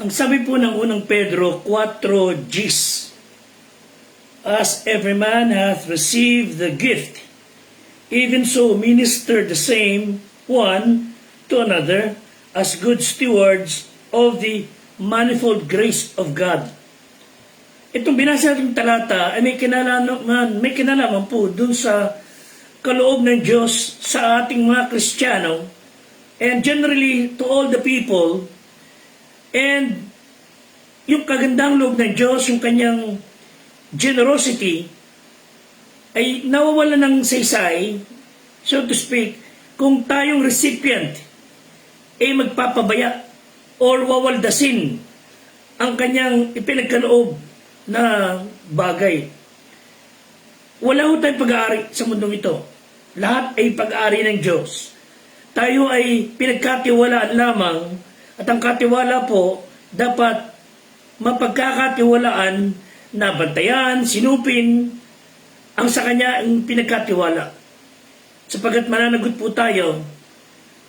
Ang sabi po ng unang Pedro 4 Gs, as every man hath received the gift, even so minister the same one to another as good stewards of the manifold grace of God. Itong binasa natin talata ay may kinalaman po dun sa kaloob ng Diyos sa ating mga Kristiyano and generally to all the people, and yung kagandang loob ng Diyos, yung kanyang generosity ay nawawala ng saysay, so to speak, kung tayong recipient ay magpapabaya or wawaldasin ang kanyang ipinagkaloob na bagay. Wala ho tayong pag-aari sa mundong ito. Lahat ay pag-aari ng Diyos. Tayo ay pinagkatiwalaan lamang, at ang katiwala po dapat mapagkakatiwalaan na bantayan, sinupin ang sa kanya ang pinagkatiwala. Sapagat mananagot po tayo,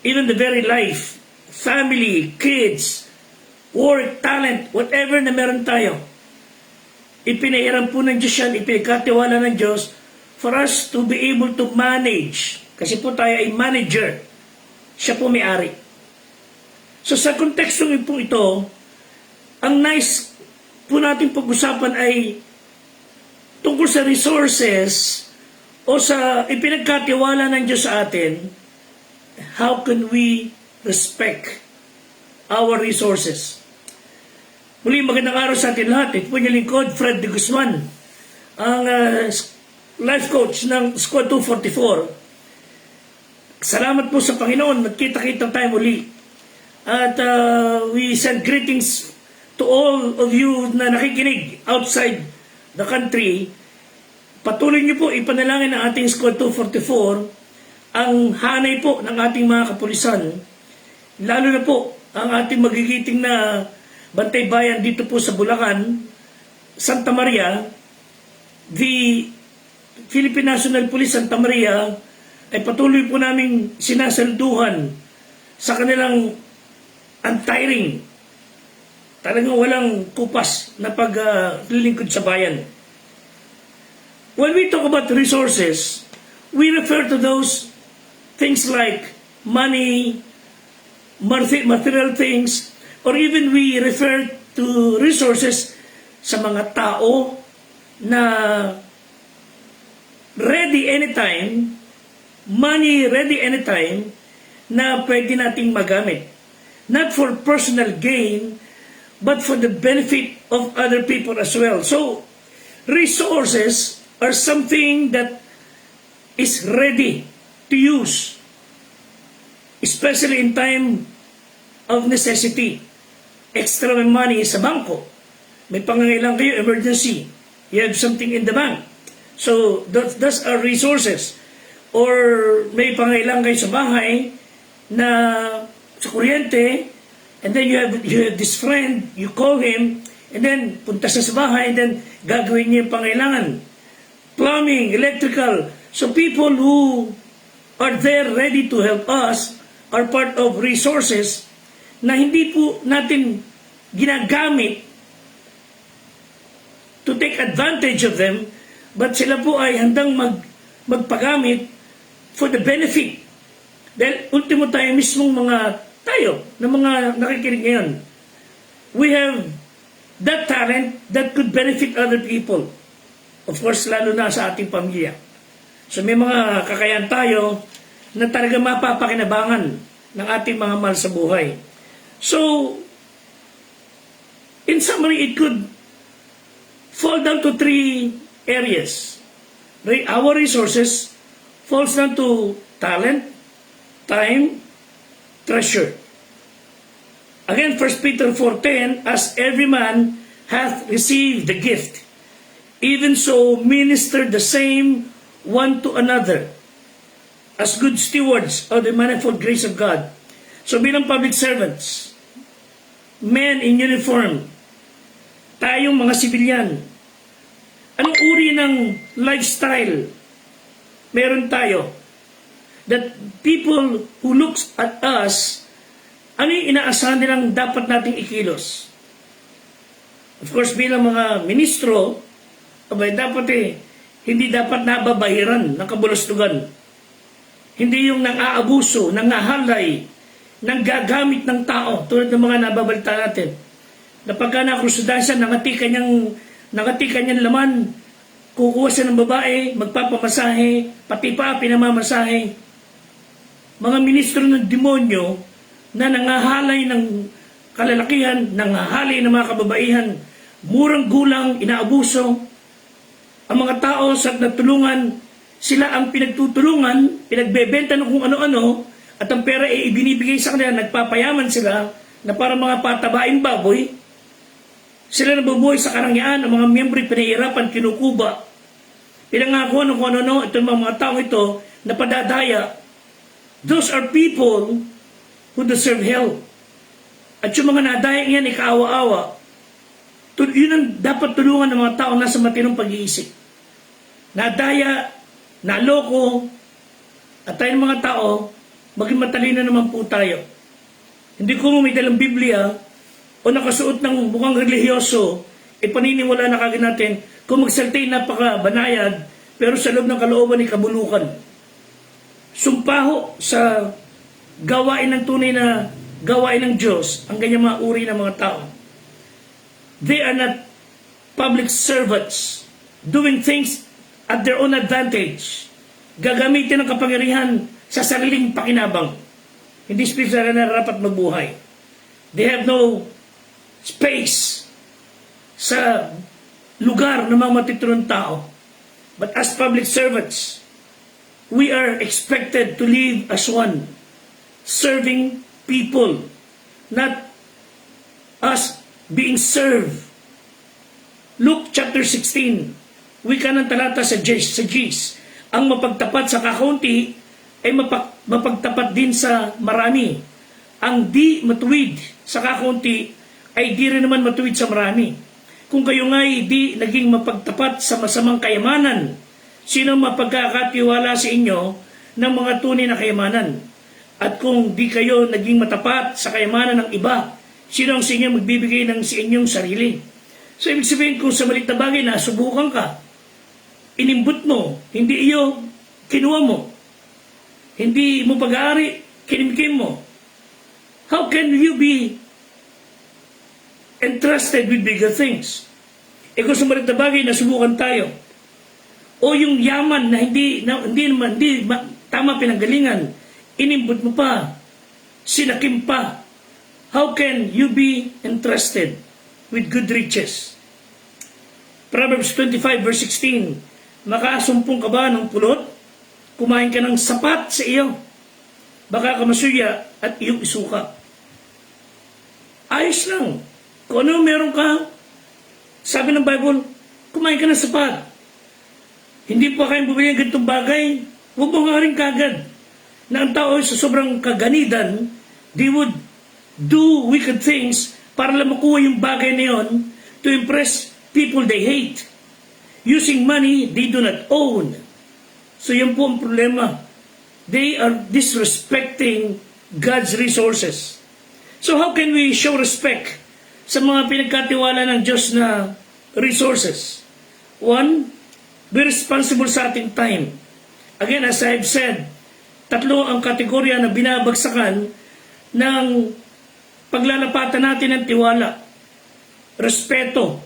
even the very life, family, kids, work, talent, whatever na meron tayo, ipinahiram po ng Diyos yan, ipinagkatiwala ng Diyos for us to be able to manage. Kasi po tayo ay manager. Siya po may-ari. So sa kontekstong po ito, ang nice po natin pag-usapan ay tungkol sa resources o sa ipinagkatiwala ng Diyos sa atin. How can we respect our resources? Muli, magandang araw sa atin lahat. Ito po yung lingkod, Fred de Guzman, ang life coach ng Squad 244. Salamat po sa Panginoon. Nagkita-kita tayo muli. At we send greetings to all of you na nakikinig outside the country. Patuloy niyo po ipanalangin ng ating Squad 244 ang hanay po ng ating mga kapulisan. Lalo na po ang ating magigiting na bantay bayan dito po sa Bulacan, Santa Maria. The Philippine National Police Santa Maria ay patuloy po naming sinasalduhan sa kanilang untiring, talagang walang kupas na paglilingkod sa bayan. When we talk about resources, we refer to those things like money, material things, or even we refer to resources sa mga tao na ready anytime, money ready anytime, na pwede nating magamit. Not for personal gain, but for the benefit of other people as well. So, resources are something that is ready to use, especially in time of necessity. Extra money sa bangko. May pangangailangan kayo, emergency. You have something in the bank. So, those are resources. Or may pangangailangan kayo sa bahay na sa kuryente, and then you have this friend, you call him, and then punta siya sa bahay, and then gagawin niya yung pangailangan. Plumbing, electrical. So people who are there ready to help us are part of resources na hindi po natin ginagamit to take advantage of them, but sila po ay handang magpagamit for the benefit. Dahil ultimo tayo mismong tayo na mga nakikinig ngayon, we have that talent that could benefit other people. Of course, lalo na sa ating pamilya. So may mga kakayahan tayo na talaga mapapakinabangan ng ating mga mahal sa buhay. So, in summary, it could fall down to 3 areas. Our resources falls down to talent, time, treasure. Again, 1 Peter 4:10, as every man hath received the gift, even so minister the same one to another, as good stewards of the manifold grace of God. So bilang public servants, men in uniform, tayong mga sibilyan, anong uri ng lifestyle meron tayo? That people who looks at us, ano yung inaasahan nilang dapat nating ikilos? Of course, bilang mga ministro, abay, hindi dapat nababahiran ng kabulustugan. Hindi yung nang-aabuso, nang-ahalay, nang-gagamit ng tao, tulad ng mga nababalita natin. Na pagka nakrusudan siya, nangati kanyang laman, kukuha siya ng babae, magpapamasahe, pati pa pinamamasahe. Mga ministro ng demonyo na nangahalay ng kalalakihan, nangahalay ng mga kababaihan, murang gulang, inaabuso. Ang mga tao sa natulungan, sila ang pinagtutulungan, pinagbebenta ng kung ano-ano, at ang pera ay ibinibigay sa kanila, nagpapayaman sila na para mga patabaing baboy. Sila nabubuhay sa karangyaan, ang mga miyembro pinahirapan, kinukuba. Pinangako ng kung ano-ano, itong mga tao ito, na padadaya. Those are people who deserve hell. At yung mga nadaya yan, ikaawa-awa. Yun ang dapat tulungan ng mga tao nasa matinong pag-iisip. Nadaya, naloko, at tayong mga tao, maging matalino naman po tayo. Hindi ko may dalang Biblia o nakasuot ng mukhang religyoso, paniniwala na kagad natin kung magsaltay napaka-banayad, pero sa loob ng kalooban ay kabulukan. Sumpaho sa gawain ng tunay na gawain ng Diyos ang ganyang mga uri ng mga tao. They are not public servants doing things at their own advantage. Gagamitin ang kapangyarihan sa sariling pakinabang. Hindi spiritual na rapat magbuhay. They have no space sa lugar ng mga matiturong tao. But as public servants, we are expected to live as one, serving people, not us being served. Luke chapter 16, wika ng talata sa Gs, ang mapagtapat sa kakaunti ay mapagtapat din sa marami. Ang di matuwid sa kakaunti ay di rin naman matuwid sa marami. Kung kayo nga'y di naging mapagtapat sa masamang kayamanan, sino mapagkakatiwala sa inyo ng mga tunay na kayamanan? At kung di kayo naging matapat sa kayamanan ng iba, sino ang sa inyo magbibigay ng sa inyong sarili? So, ibig sabihin, kung sa maliit na bagay na subukan ka, inimbot mo, hindi iyo kinuha mo, hindi mo pag-aari, kinimkim mo, how can you be entrusted with bigger things? Kung sa maliit na bagay na subukan tayo, o yung yaman na hindi tama pinanggalingan, inimbot mo pa, sinakim pa, how can you be entrusted with good riches? Proverbs 25 verse 16, makasumpong ka ba ng pulot? Kumain ka ng sapat sa iyo. Baka ka masuya at iyong isuka. Ayos lang. Kung ano meron ka, sabi ng Bible, kumain ka ng sapat. Hindi pa kayong bumili ng ganitong bagay, huwag mo nga rin kagad. Na ang tao sa sobrang kaganidan, they would do wicked things para lang makuha yung bagay na yun to impress people they hate. Using money they do not own. So yan po ang problema. They are disrespecting God's resources. So how can we show respect sa mga pinagkatiwala ng Diyos na resources? One, be responsible sa ating time. Again, as I've said, tatlo ang kategorya na binabagsakan ng paglalapatan natin ng tiwala, respeto,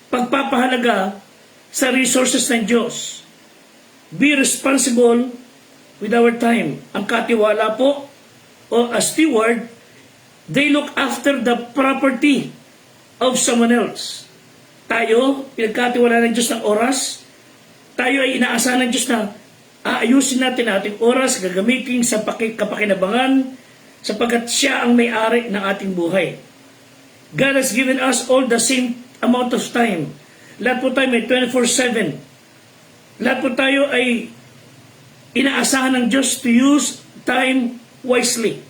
pagpapahalaga sa resources ng Diyos. Be responsible with our time. Ang katiwala po, o a steward, they look after the property of someone else. Tayo, pinagkatiwala ng Diyos ng oras, tayo ay inaasahan ng Diyos na aayusin natin ating oras, gagamitin sa kapakinabangan, sapagkat siya ang may-ari ng ating buhay. God has given us all the same amount of time. Lahat po tayo may 24/7. Lahat po tayo ay inaasahan ng Diyos to use time wisely.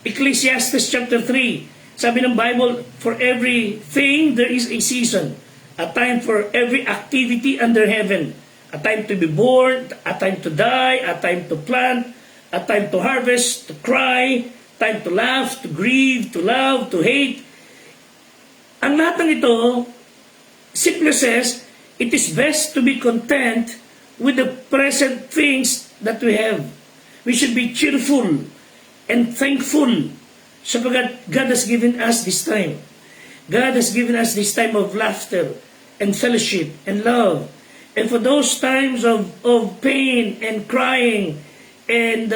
Ecclesiastes chapter 3, sabi ng Bible, for everything there is a season, a time for every activity under heaven. A time to be born, a time to die, a time to plant, a time to harvest, to cry, time to laugh, to grieve, to love, to hate. Ang lahat ng ito simply says, it is best to be content with the present things that we have. We should be cheerful and thankful sapagat God has given us this time. God has given us this time of laughter and fellowship and love. And for those times of pain and crying and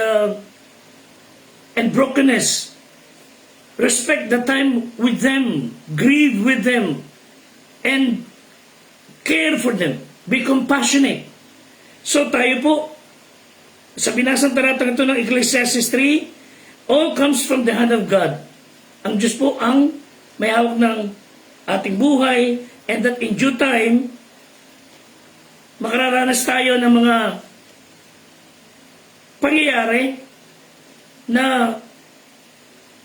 brokenness, respect the time with them, grieve with them, and care for them. Be compassionate. So tayo po, sa binasang talatang ito ng Ecclesiastes 3, all comes from the hand of God. Ang Diyos po ang may hawak ng ating buhay, and that in due time, makararanas tayo ng mga pangyayari na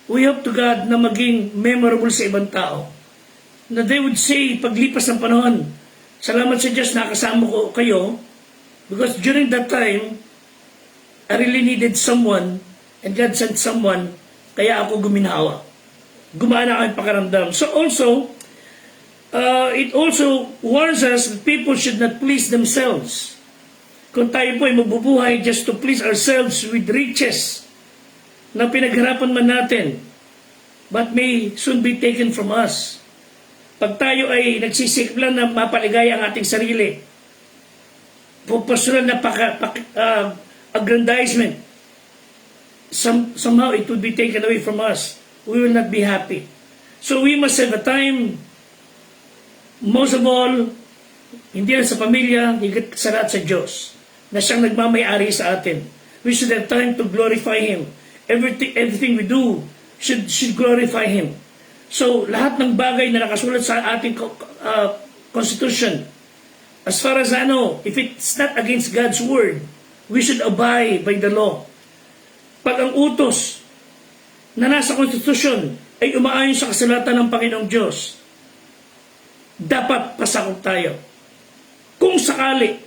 we hope to God na maging memorable sa ibang tao. Na they would say, paglipas ng panahon, salamat sa Diyos nakasama ko kayo, because during that time, I really needed someone, and God sent someone, kaya ako guminawa. Gumana ang pakaramdam. So also, it also warns us that people should not please themselves. Kung tayo po ay mabubuhay just to please ourselves with riches na pinagharapan man natin, but may soon be taken from us. Pag tayo ay nagsisikap lang na mapaligaya ang ating sarili, personal na aggrandizement, somehow it would be taken away from us. We will not be happy. So we must have a time, most of all, hindi lang sa pamilya, higit sa lahat sa Diyos, na siyang nagmamayari sa atin. We should have time to glorify Him. Everything we do should glorify Him. So, lahat ng bagay na nakasulat sa ating Constitution, as far as I know, if it's not against God's Word, we should abide by the law. Pag ang utos na nasa Constitution ay umaayon sa kasulatan ng Panginoong Diyos, dapat pasakop tayo. Kung sakali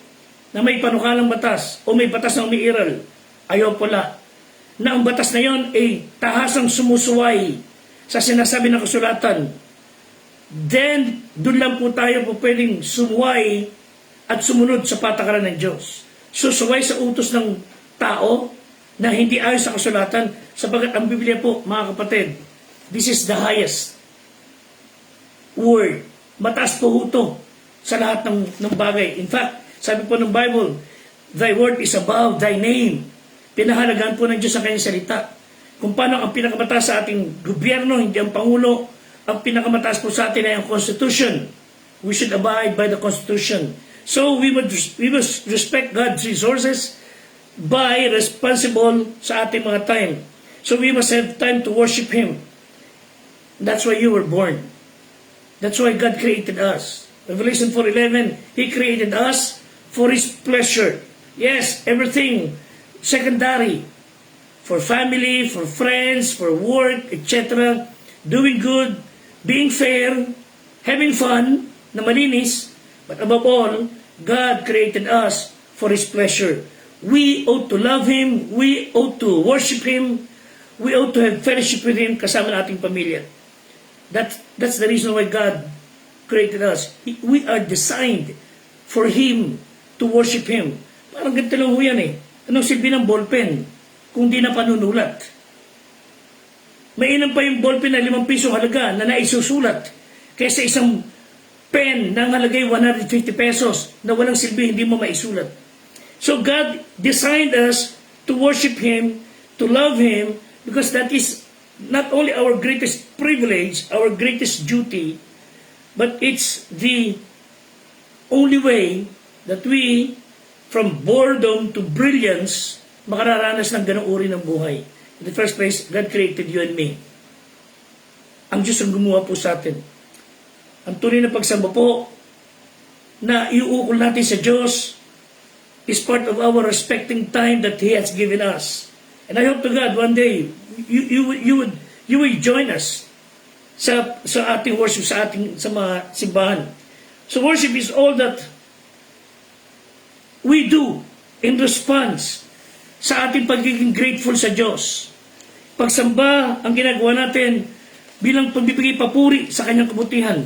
na may panukalang batas o may batas na umiiral, ayaw pala na ang batas na yon ay tahasang sumusuway sa sinasabi ng kasulatan, then doon lang po tayo po pwedeng sumuway at sumunod sa patakaran ng Diyos. Susuway sa utos ng tao na hindi ayon sa kasulatan, sapagat ang Biblia po, mga kapatid, this is the highest word. Mataas po ito sa lahat ng bagay. In fact, sabi po ng Bible, thy word is above thy name. Pinahalagaan po ng Diyos ang kanyang salita. Kung paano ang pinakamataas sa ating gobyerno, hindi ang Pangulo, ang pinakamataas po sa atin ay ang Constitution. We should abide by the Constitution. So we must respect God's resources by responsible sa ating mga time. So we must have time to worship Him. That's why you were born. That's why God created us. Revelation 4:11, He created us for His pleasure. Yes, everything secondary. For family, for friends, for work, etc. Doing good, being fair, having fun, na malinis. But above all, God created us for His pleasure. We ought to love Him. We ought to worship Him. We ought to have fellowship with Him kasama ng ating pamilya. That's the reason why God created us. We are designed for Him, to worship Him. Parang ganito lang ho yan eh. Anong silbi ng ballpen kung di na panunulat? Mainam pa yung ballpen na 5 piso halaga na naisusulat kaysa isang pen na halagay 150 pesos na walang silbi, hindi mo maisulat. So God designed us to worship Him, to love Him, because that is not only our greatest privilege, our greatest duty, but it's the only way that we, from boredom to brilliance, makararanas ng ganong uri ng buhay. In the first place, God created you and me. Ang Diyos ang gumawa po sa atin. Ang tunay na pagsamba po na iuukol natin sa Diyos is part of our respecting time that He has given us. And I hope to God one day you will join us sa ating worship, sa mga simbahan. So worship is all that we do in response sa ating pagiging grateful sa Diyos. Pagsamba ang ginagawa natin bilang pagbibigay papuri sa kanyang kabutihan.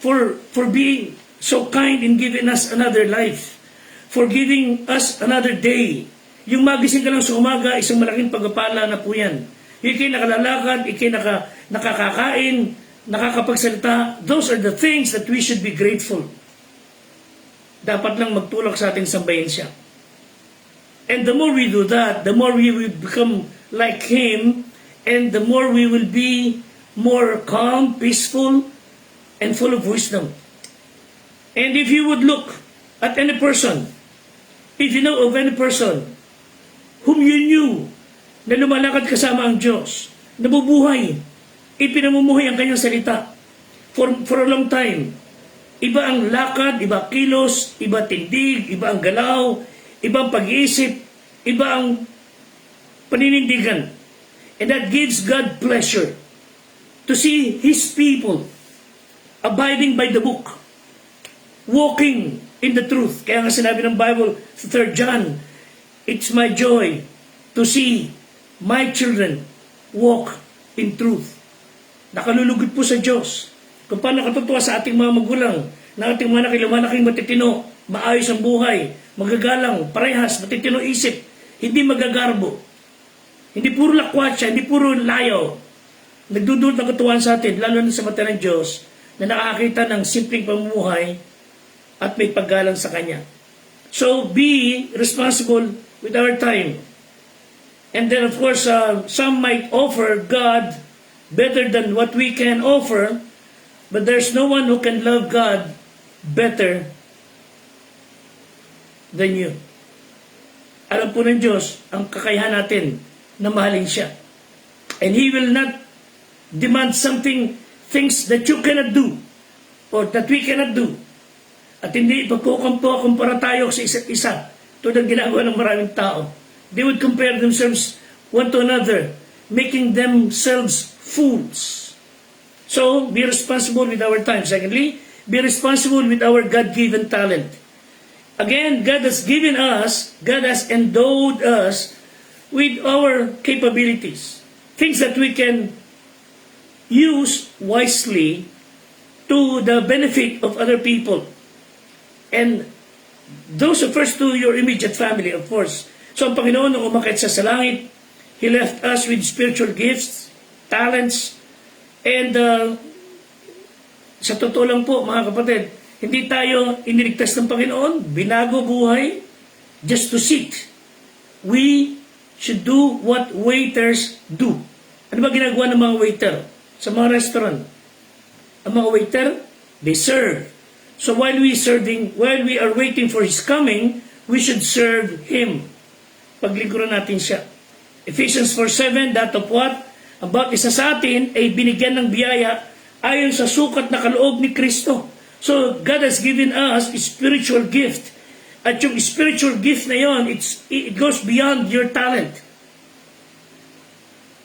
For being so kind in giving us another life, for giving us another day. Yung magising ka lang sa umaga, isang malaking pagpapala na po yan. Ikay nakalalakad, ikay nakakakain, nakakapagsalita. Those are the things that we should be grateful. Dapat lang magtulak sa ating sambahin siya. And the more we do that, the more we will become like Him, and the more we will be more calm, peaceful, and full of wisdom. And if you would look at any person, if you know of any person whom you knew na lumalakad kasama ang Diyos, nabubuhay, ipinamumuhay ang kanyang salita for a long time. Iba ang lakad, iba kilos, iba tindig, iba ang galaw, iba ang pag-iisip, iba ang paninindigan. And that gives God pleasure to see His people abiding by the book, walking in the truth. Kaya nga sinabi ng Bible sa 3 John, it's my joy to see my children walk in truth. Nakalulugod po sa Diyos. Kung paano nakatutuwa sa ating mga magulang, na ating mga lumalaking matitino, maayos ang buhay, magagalang, parehas, matitino isip, hindi magagarbo, hindi puro lakwatsa, hindi puro layo. Nagdudulot ng katuwaan sa atin, lalo na sa mata ng Diyos, na nakakita ng simpleng pamumuhay at may paggalang sa Kanya. So, be responsible with our time. And then, of course, some might offer God better than what we can offer, but there's no one who can love God better than you. Alam po ng Diyos ang kakayahan natin na mahalin siya. And He will not demand things that you cannot do or that we cannot do. At hindi kumpara tayo sa isa't isa tulad ginagawa ng maraming tao. They would compare themselves one to another, making themselves fools. So, be responsible with our time. Secondly, be responsible with our God-given talent. Again, God has given us, God has endowed us with our capabilities. Things that we can use wisely to the benefit of other people. And those refers to your immediate family, of course. So ang Panginoon nung umakyat sa langit, He left us with spiritual gifts, talents, and sa totoo lang po mga kapatid, hindi tayo iniligtas ng Panginoon, binago buhay, just to sit. We should do what waiters do. Ano ba ginagawa ng mga waiter sa mga restaurant? Ang mga waiter, they serve. So while we are waiting for His coming, we should serve Him. Paglingkuran natin siya. Ephesians 4:7, that of what? About isa sa atin ay binigyan ng biyaya ayon sa sukat na kaloob ni Kristo. So God has given us a spiritual gift. At yung spiritual gift na yon, it goes beyond your talent.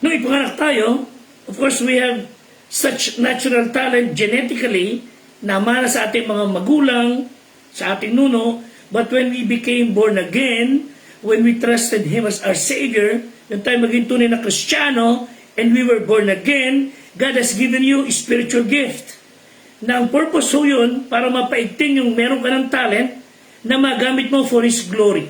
Nung ipanganak tayo, of course we have such natural talent genetically na mana sa ating mga magulang, sa ating nuno, but when we became born again, when we trusted Him as our Savior, yung tayo maging tunay na Kristiyano, and we were born again, God has given you a spiritual gift. Na ang purpose ho yun, para mapaigting yung meron ka ng talent, na magamit mo for His glory.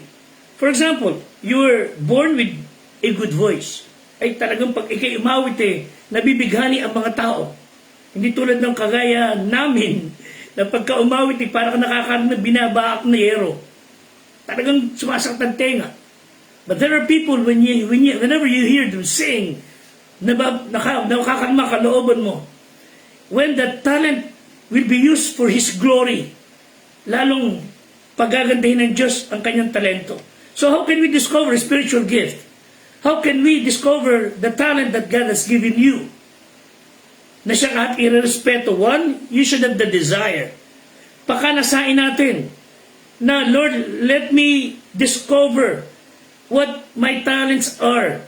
For example, you were born with a good voice. Ay talagang pag ikay umawit nabibighani ang mga tao. Hindi tulad ng kagaya namin, na pagka umawit parang nakakaroon na binabaak na yero. Talagang sumasakit ang tenga. But there are people, whenever you hear them sing, nakakalma kalooban mo. When that talent will be used for His glory, lalong pagagandahin ng Diyos ang kanyang talento. So how can we discover a spiritual gift? How can we discover the talent that God has given you? Na siya kahit irerespeto. One, you should have the desire. Pakanasain natin na, Lord, let me discover what my talents are.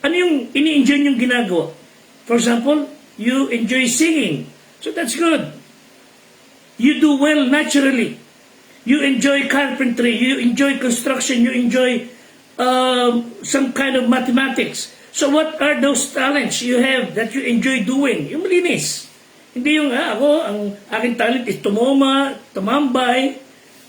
Ano yung ini-enjoy yung ginagawa? For example, you enjoy singing. So that's good. You do well naturally. You enjoy carpentry. You enjoy construction. You enjoy some kind of mathematics. So what are those talents you have that you enjoy doing? Yung malinis. Hindi yung, ako, ang aking talent is tumambay,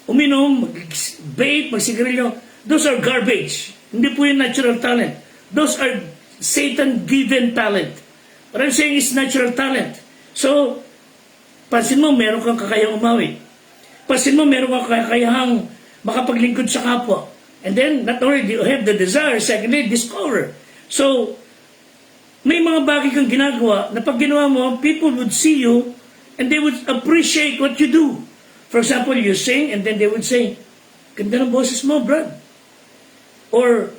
uminom, mag-vape, magsigarilyo. Those are garbage. Hindi po yung natural talent. Those are Satan-given talent. What I'm saying is natural talent. So, pansin mo, meron kang kakayang umawi. Pansin mo, meron kang kakayahang makapaglingkod sa kapwa. And then, not only do you have the desire, secondly, discover. So, may mga bagay kang ginagawa na pag ginawa mo, people would see you and they would appreciate what you do. For example, you sing and then they would say, ganda ng boses mo, Brad. Or,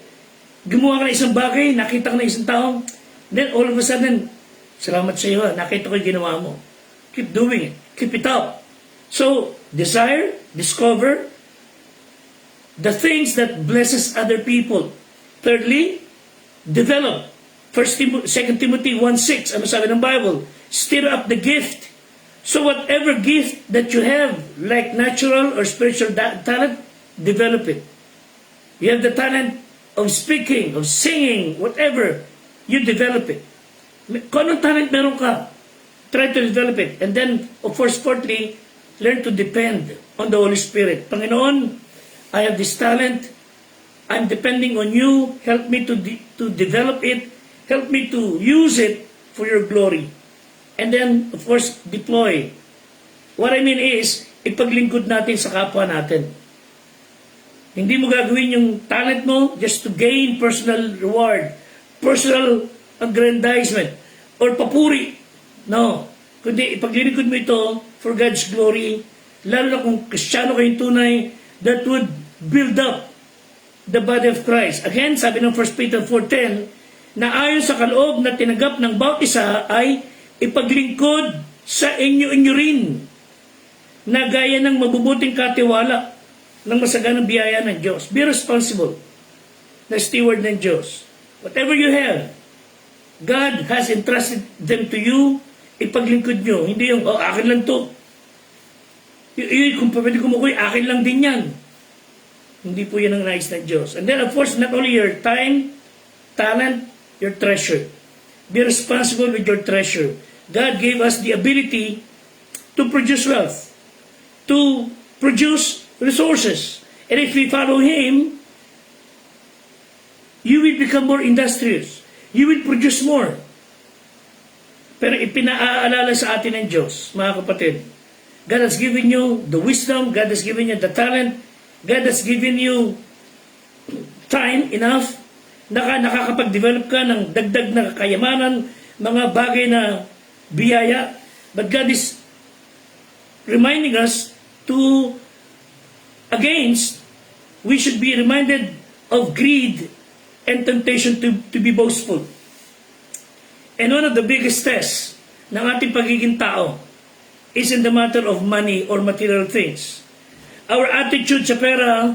gumawa ka ng isang bagay, nakita ka ng isang tao, then all of a sudden, salamat sa iyo, nakita ko yung ginawa mo. Keep doing it. Keep it up. So, desire, discover the things that blesses other people. Thirdly, develop. 2 Timothy 1:6, ano sabi ng Bible? Stir up the gift. So whatever gift that you have, like natural or spiritual talent, develop it. You have the talent of speaking, of singing, whatever, you develop it. Kung anong talent meron ka, try to develop it. And then, of course, fourthly, learn to depend on the Holy Spirit. Panginoon, I have this talent. I'm depending on you. Help me to develop it. Help me to use it for your glory. And then, of course, deploy. What I mean is, ipaglingkod natin sa kapwa natin. Hindi mo gagawin yung talent mo just to gain personal reward, personal aggrandizement, or papuri. No. Kundi ipaglingkod mo ito for God's glory, lalo na kung Kristiyano kayong tunay, that would build up the body of Christ. Again, sabi ng 1 Peter 4:10, na ayon sa kaloob na tinanggap ng bawat isa ay ipaglingkod sa inyo rin na gaya ng mabubuting katiwala ng masaganang biyaya ng Diyos. Be responsible na steward ng Diyos. Whatever you have, God has entrusted them to you, ipaglingkod nyo. Hindi yung, akin lang to. Kung pwede kumukuy, akin lang din yan. Hindi po yan ang nais ng Diyos. And then of course, not only your time, talent, your treasure. Be responsible with your treasure. God gave us the ability to produce wealth, to produce resources. And if we follow Him, you will become more industrious. You will produce more. Pero ipinaalala sa atin ng Diyos, mga kapatid, God has given you the wisdom, God has given you the talent, God has given you time enough, nakakapag-develop ka ng dagdag na kayamanan, mga bagay na biyaya. But God is reminding us we should be reminded of greed and temptation to be boastful. And one of the biggest tests ng ating pagiging tao is in the matter of money or material things. Our attitude sa pera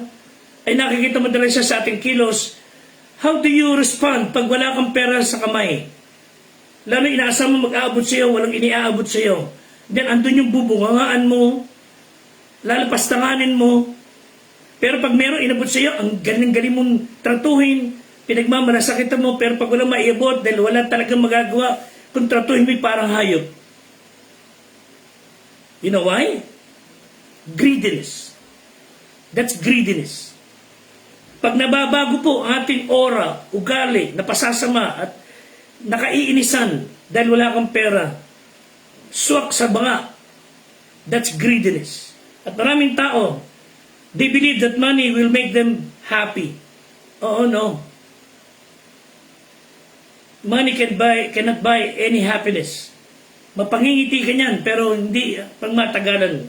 ay nakikita madalas sa ating kilos. How do you respond pag wala kang pera sa kamay? Lalo inaasam mo mag-aabot sa iyo, walang iniaabot sa iyo. Then andun yung bubungangaan mo, lalapastanganin mo. Pero pag meron inabot sa iyo, ang galing-galing mong tratuhin, pinagmamalasakitan mo, pero pag walang maiabot dahil wala talagang magagawa, kung tratuhin mo parang hayop. You know why? Greediness. That's greediness. Pag nababago po ang ating aura, ugali, napasasama at nakaiinisan dahil wala kang pera, swak sa banga, that's greediness. At maraming tao, they believe that money will make them happy. Oh no. Money cannot buy any happiness. Mapangingiti ka niyan, pero hindi pang matagalan.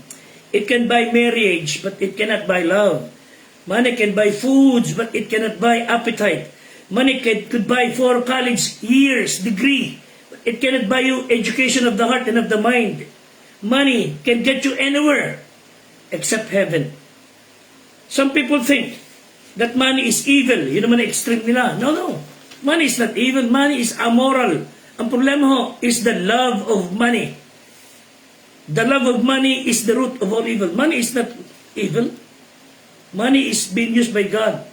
It can buy marriage, but it cannot buy love. Money can buy foods, but it cannot buy appetite. Money could buy 4 college years, degree, but it cannot buy you education of the heart and of the mind. Money can get you anywhere except heaven. Some people think that money is evil. Yun naman ang extreme nila. No. Money is not evil. Money is amoral. Ang problema ho is the love of money. The love of money is the root of all evil. Money is not evil. Money is being used by God.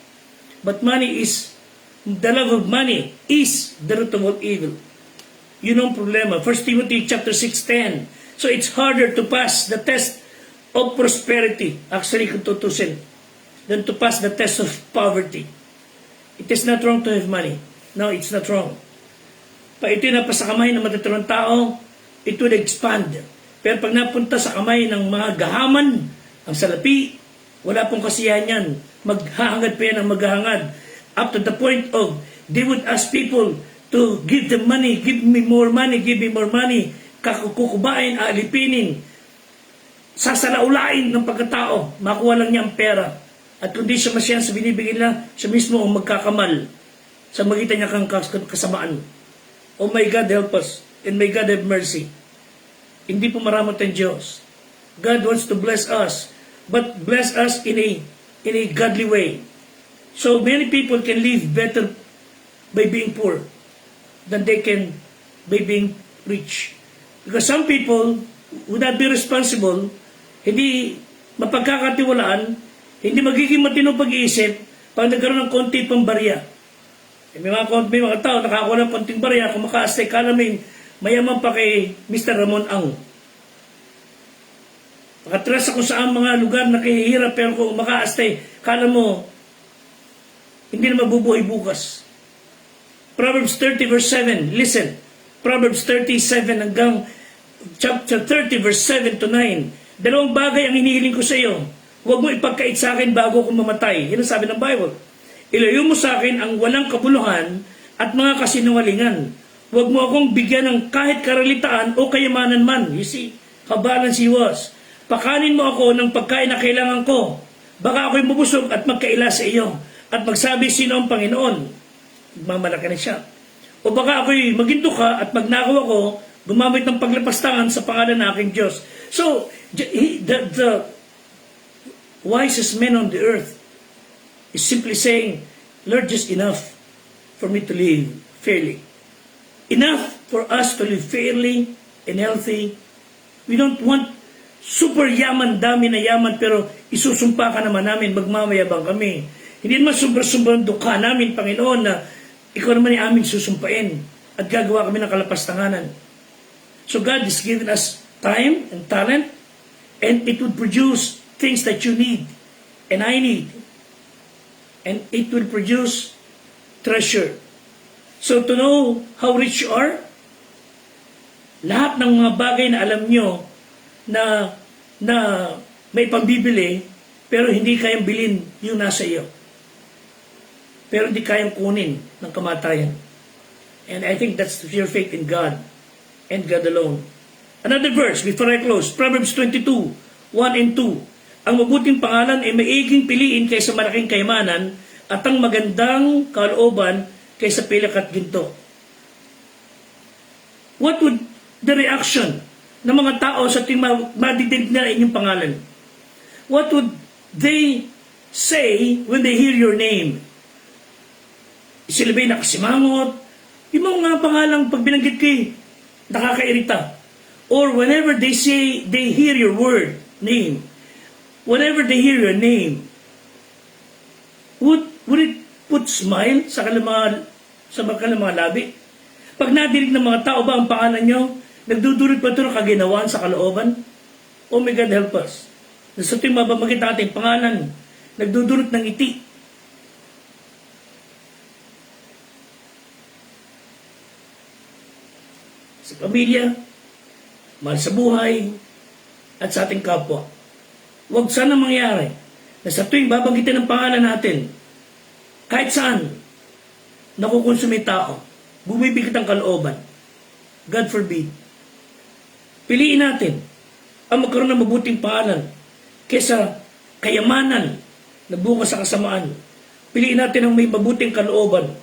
But the love of money is the root of all evil. Yun ang problema. 1 Timothy chapter 6:10. So it's harder to pass the test of prosperity, actually kung tutusin, than to pass the test of poverty. It is not wrong to have money. No, it's not wrong. Pag ito na pa sa kamay ng matatirang tao, it will expand. Pero pag napunta sa kamay ng mga gahaman, ang salapi, wala pong kasiyahan yan. Maghahangad pa yan ang maghahangad. Up to the point of, they would ask people to give them money, give me more money, give me more money. Kukubain, alipinin, sasalaulain ng pagkatao, makuha lang niya ang pera. At kung di siya masyan sa binibigay nila, siya mismo ang magkakamal sa magitan niya kang kasamaan. Oh my God, help us. And may God have mercy. Hindi po maramot ang Diyos. God wants to bless us, but bless us in a godly way. So many people can live better by being poor than they can by being rich. Because some people would not be responsible, hindi mapagkakatiwalaan, hindi magiging matinong pag-iisip pag nagkaroon ng konti pang barya. May mga tao nakakuha ng konting barya, kung makaastay ka namin, mayaman pa kay Mr. Ramon Ang. Makatras ako sa mga lugar na kahihirap, pero kung makaastay, kala mo, hindi na mabubuhay bukas. Proverbs 30 verse 7, listen. Proverbs 37 hanggang chapter 30 verse 7 to 9. Dalawang bagay ang hinihiling ko sa iyo. Huwag mo ipagkait sa akin bago ako mamatay. Yan ang sabi ng Bible. Ilayo mo sa akin ang walang kabuluhan at mga kasinungalingan. Huwag mo akong bigyan ng kahit karalitaan o kayamanan man. You see how balanced he was. Pakanin mo ako ng pagkain na kailangan ko. Baka ako'y mabusog at magkaila sa iyo. At magsabi sino ang Panginoon. Mamalaki na siya. O baka ako'y maginto ka at magnakaw ako, gumamit ng paglapastangan sa pangalan ng aking Diyos. So, the wisest man on the earth is simply saying, Lord, just enough for me to live fairly. Enough for us to live fairly and healthy. We don't want super yaman, dami na yaman, pero isusumpa ka naman namin, magmamayabang kami. Hindi naman sobrang dukha namin, Panginoon, na ikaw naman ay aming susumpain at gagawa kami ng kalapastanganan. So God has given us time and talent, and it would produce things that you need and I need. And it will produce treasure. So to know how rich you are, lahat ng mga bagay na alam nyo na may pambibili, pero hindi kayang bilhin yung nasa iyo. Pero hindi kayang kunin ng kamatayan. And I think that's your faith in God and God alone. Another verse before I close, Proverbs 22, 1 and 2. Ang mabuting pangalan ay maiging piliin kaysa malaking kayamanan at ang magandang kalooban kaysa pilak at ginto. What would the reaction ng mga tao sa ating madidinig na inyong pangalan? What would they say when they hear your name? Sila ba'y nakasimangot? Yung mga pangalang pag binanggit kay nakakairita. Or whenever they say, they hear your word, name. Whenever they hear your name, would it put smile sa kanilang mga labi? Pag nadinig ng mga tao ba ang pangalan nyo, nagdudulot pa ito ng kaginawaan sa kalooban? Oh my God, help us. Sa ito yung mababagit natin, pangalan, nagdudulot ng ngiti. Sa pamilya, mahal sa buhay, at sa ating kapwa. Huwag sana mangyari na sa tuwing babanggitin ang pangalan natin, kahit saan, nakukonsumi tao, bumibigit ang kalooban. God forbid. Piliin natin ang magkaroon ng mabuting pangalan kaysa kayamanan na bunga sa kasamaan. Piliin natin ang may mabuting kalooban.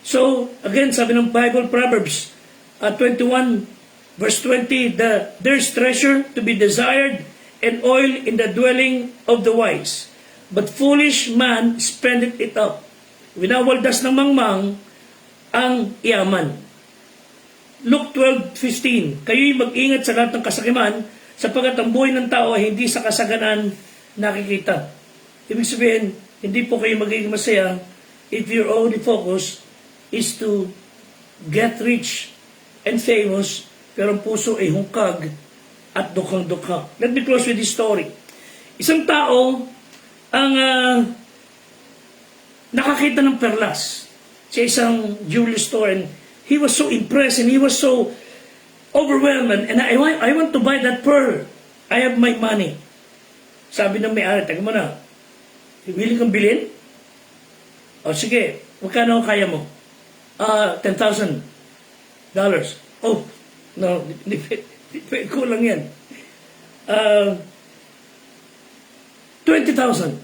So, again, sabi ng Bible, Proverbs 21, verse 20, there's treasure to be desired and oil in the dwelling of the wise. But foolish man spendeth it up. Winawaldas ng mangmang ang yaman. Luke 12:15, kayo'y mag-ingat sa lahat ng kasakiman, sapagkat ang buhay ng tao ay hindi sa kasaganan nakikita. Ibig sabihin, hindi po kayo magiging masaya if your only focus is to get rich and famous pero ang puso ay hungkag at dukhang-dukha. Let me close with this story. Isang tao ang nakakita ng perlas sa isang jewelry store, and he was so impressed and he was so overwhelmed, and I want to buy that pearl. I have my money. Sabi ng may-ari, taga mo na, willing kang bilhin? O sige, magkano kaya mo? $10,000. Oh, no, kulang yan. 20,000.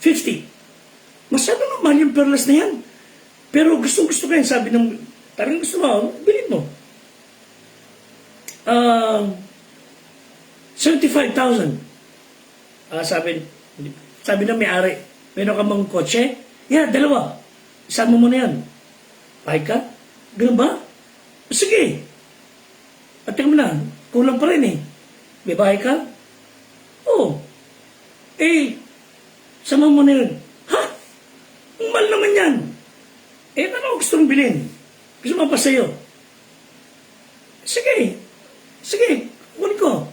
50. Masyado naman yung perlas na yan. Pero gusto ko yan. Sabi ng, talagang gusto mo, bilhin mo. 75,000. Sabi ng may-ari, meron ka mang kotse? Yeah, 2. Isama mo na yan. Pahay ka? Ganun ba? Sige. At tingnan mo na, kulang pa rin eh. May bahay ka? Oo. Sama mo na yun. Ha? Ang mahal naman yan. Ano gusto mong bilhin? Gusto mo pa sa'yo? Sige. Kunin ko.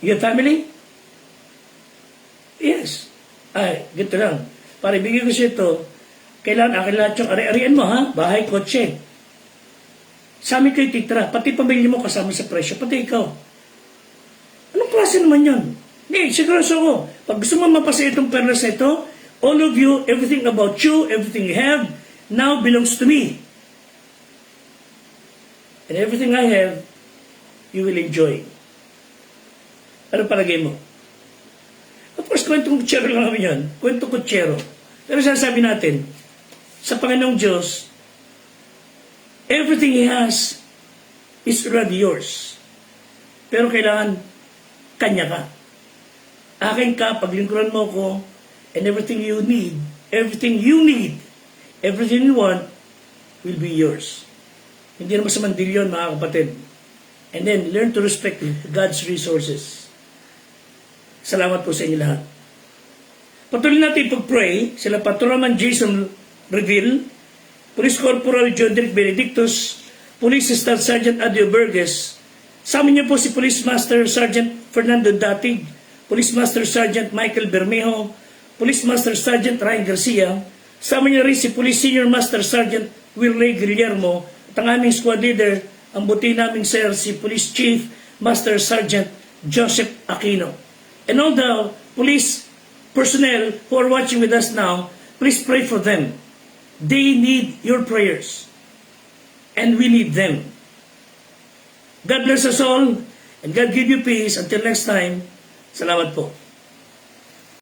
You have family? Yes. Ganito lang. Para ibigay ko siya ito, kailangan akin lahat yung ari-arian mo, ha? Bahay, kotse. Sa amin kayo titira. Pati pamilya mo kasama sa presyo. Pati ikaw. Anong klase naman yun? Hindi, siguro ako. Pag gusto mo mapasa itong perlas na ito, all of you, everything about you, everything you have, now belongs to me. And everything I have, you will enjoy. Ano palagay mo? Of course, kwentong kutsero lang namin yan. Kwentong kutsero. Pero sasabi natin, sa Panginoong Diyos, everything He has is already yours. Pero kailangan, Kanya ka. Akin ka, paglingkuran mo ko, and everything you need, everything you want, will be yours. Hindi naman sa mandilyon, mga kapatid. And then, learn to respect God's resources. Salamat po sa inyo lahat. Patuloy natin pag-pray, sila Patrolman Jason Reville, Police Corporal Jodrick Benedictus, Police Staff Sergeant Adio Burgess, sa amin niyo po si Police Master Sergeant Fernando Datig, Police Master Sergeant Michael Bermejo, Police Master Sergeant Ryan Garcia, sa amin niyo rin si Police Senior Master Sergeant Will Ray Guillermo, at ang aming squad leader, ang buti naming sir, si Police Chief Master Sergeant Joseph Aquino. And all the police personnel who are watching with us now, please pray for them. They need your prayers. And we need them. God bless us all, and God give you peace. Until next time, salamat po.